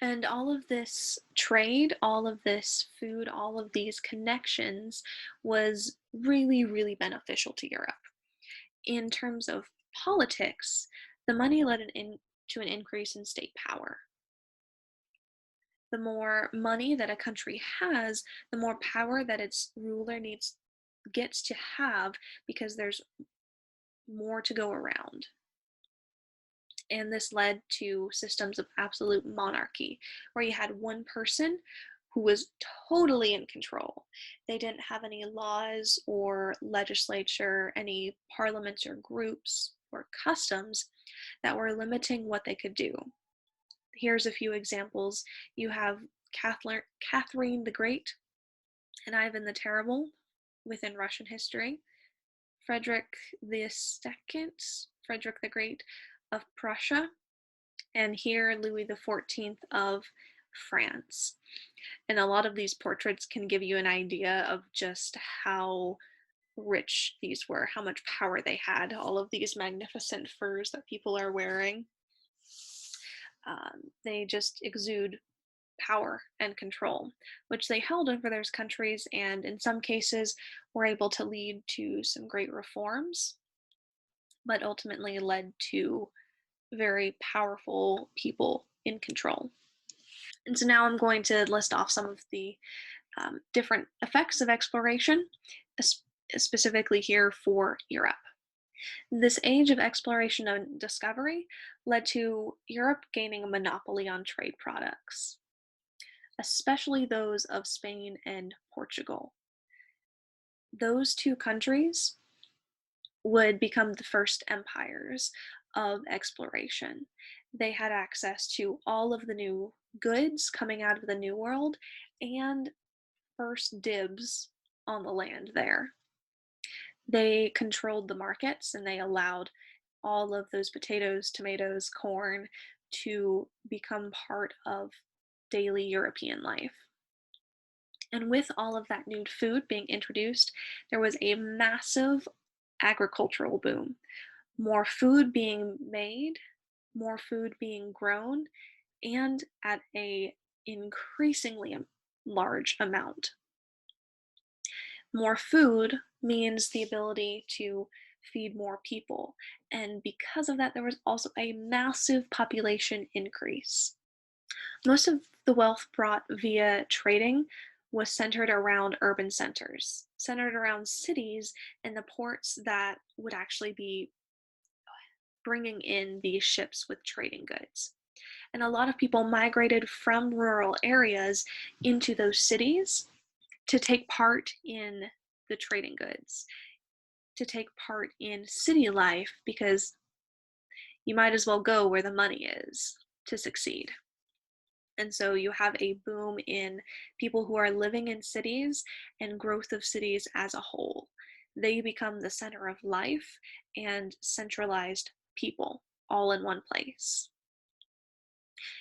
And all of this trade, all of this food, all of these connections was really, really beneficial to Europe. In terms of politics, the money led to an increase in state power. The more money that a country has, the more power that its ruler needs gets to have because there's more to go around. And this led to systems of absolute monarchy, where you had one person who was totally in control. They didn't have any laws or legislature, any parliaments or groups or customs that were limiting what they could do. Here's a few examples. You have Catherine the Great and Ivan the Terrible within Russian history, Frederick the Second, Frederick the Great of Prussia, and here Louis XIV of France. And a lot of these portraits can give you an idea of just how rich these were, how much power they had, all of these magnificent furs that people are wearing. They just exude power and control, which they held over those countries, and in some cases were able to lead to some great reforms, but ultimately led to very powerful people in control. And so now I'm going to list off some of the different effects of exploration, specifically here for Europe. This age of exploration and discovery led to Europe gaining a monopoly on trade products, especially those of Spain and Portugal. Those two countries would become the first empires of exploration. They had access to all of the new goods coming out of the New World and first dibs on the land there. They controlled the markets and they allowed all of those potatoes, tomatoes, corn to become part of daily European life. And with all of that new food being introduced, there was a massive agricultural boom. More food being made, more food being grown, and at a increasingly large amount. More food means the ability to feed more people. And because of that, there was also a massive population increase. Most of the wealth brought via trading was centered around urban centers, centered around cities and the ports that would actually be bringing in these ships with trading goods. And a lot of people migrated from rural areas into those cities to take part in the trading goods, to take part in city life, because you might as well go where the money is to succeed. And so you have a boom in people who are living in cities and growth of cities as a whole. They become the center of life and centralized people all in one place.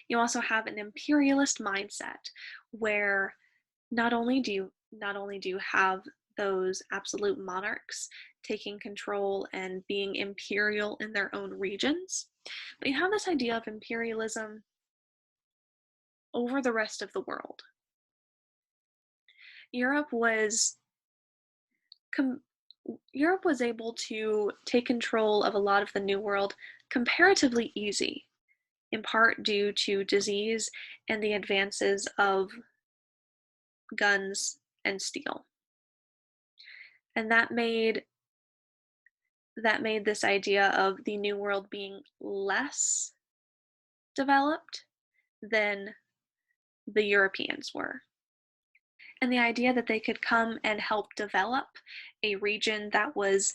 You also have an imperialist mindset where not only do you have those absolute monarchs taking control and being imperial in their own regions, but you have this idea of imperialism over the rest of the world. Europe was com- Europe was able to take control of a lot of the New World comparatively easy, in part due to disease and the advances of guns and steel. And that made this idea of the New World being less developed than the Europeans were. And the idea that they could come and help develop a region that was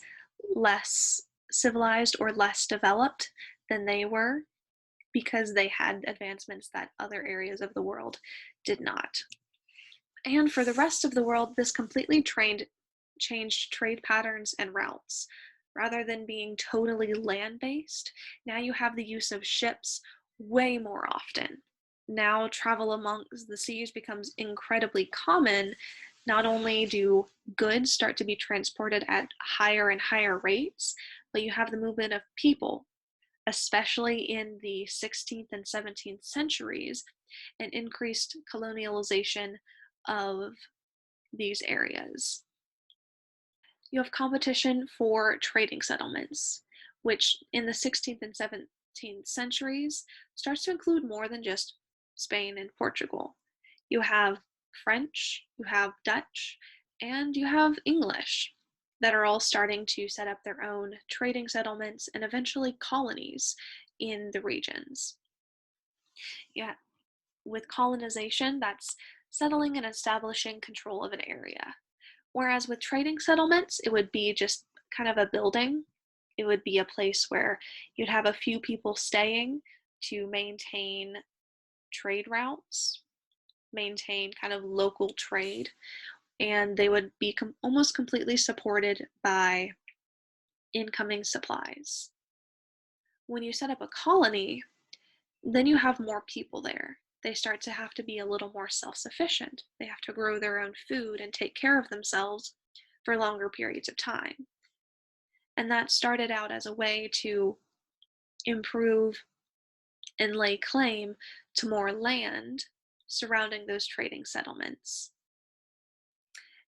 less civilized or less developed than they were because they had advancements that other areas of the world did not. And for the rest of the world, this completely changed trade patterns and routes. Rather than being totally land based, now you have the use of ships way more often. Now, travel amongst the seas becomes incredibly common. Not only do goods start to be transported at higher and higher rates, but you have the movement of people, especially in the 16th and 17th centuries. and increased colonialization of these areas. You have competition for trading settlements, which in the 16th and 17th centuries starts to include more than just Spain and Portugal. You have French, you have Dutch, and you have English that are all starting to set up their own trading settlements and eventually colonies in the regions. Yeah, with colonization, that's settling and establishing control of an area. Whereas with trading settlements, it would be just kind of a building. It would be a place where you'd have a few people staying to maintain trade routes, maintain kind of local trade, and they would be almost completely supported by incoming supplies. When you set up a colony, then you have more people there. They start to have to be a little more self-sufficient. They have to grow their own food and take care of themselves for longer periods of time. And that started out as a way to improve and lay claim to more land surrounding those trading settlements.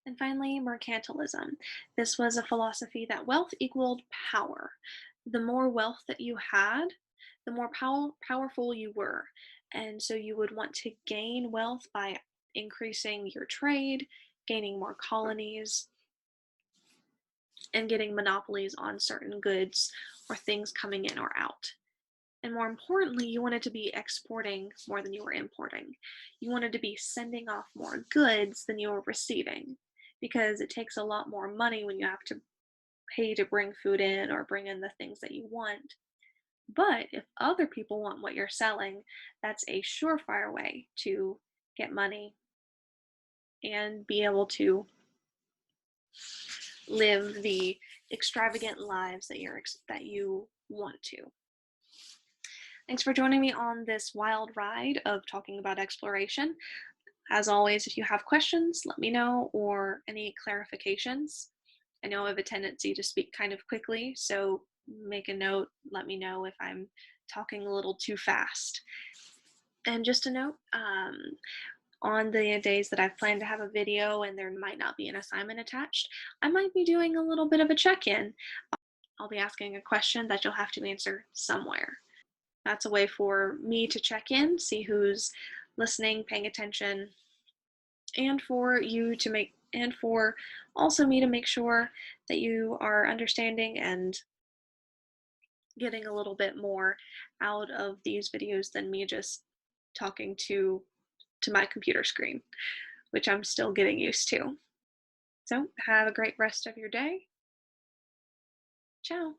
And finally, mercantilism. This was a philosophy that wealth equaled power. The more wealth that you had, the more powerful you were. And so you would want to gain wealth by increasing your trade, gaining more colonies, and getting monopolies on certain goods or things coming in or out. And more importantly, you wanted to be exporting more than you were importing. You wanted to be sending off more goods than you were receiving, because it takes a lot more money when you have to pay to bring food in or bring in the things that you want. But if other people want what you're selling, that's a surefire way to get money and be able to live the extravagant lives that you want to. Thanks for joining me on this wild ride of talking about exploration. As always, if you have questions, let me know, or any clarifications. I know I have a tendency to speak kind of quickly, so make a note, let me know if I'm talking a little too fast. And just a note, on the days that I've planned to have a video and there might not be an assignment attached, I might be doing a little bit of a check-in. I'll be asking a question that you'll have to answer somewhere. That's a way for me to check in, see who's listening, paying attention, and for you to make, and for also me to make sure that you are understanding and getting a little bit more out of these videos than me just talking to my computer screen, which I'm still getting used to. So have a great rest of your day. Ciao.